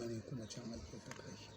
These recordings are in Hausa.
ba ne kuma can ake saka shi.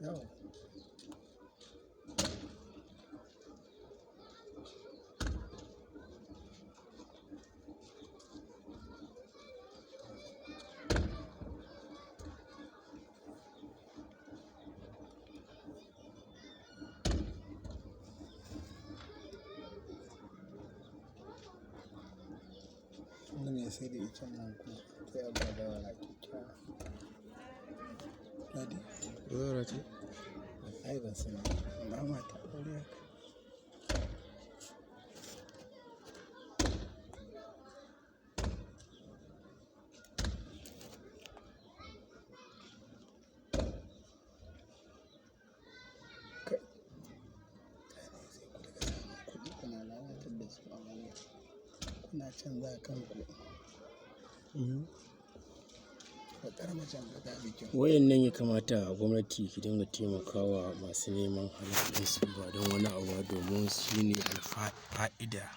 Yau. Wannan sai da ita nan kuma sai a ba da wani kyakkyawa. Ladi? Zara ce? Ai ban sani ba ma ta aure haka. Kai. Mutane sai ku daga samun kuɗi kuna lalatar da su a wani. Kuna canza kanku. Baƙar macen ba ta fi kyau. Wayannan ya kamata gwamnati ki dinga taimakawa masu neman halal ɗinsu ba don wani abu ba domin shi ne fa'ida.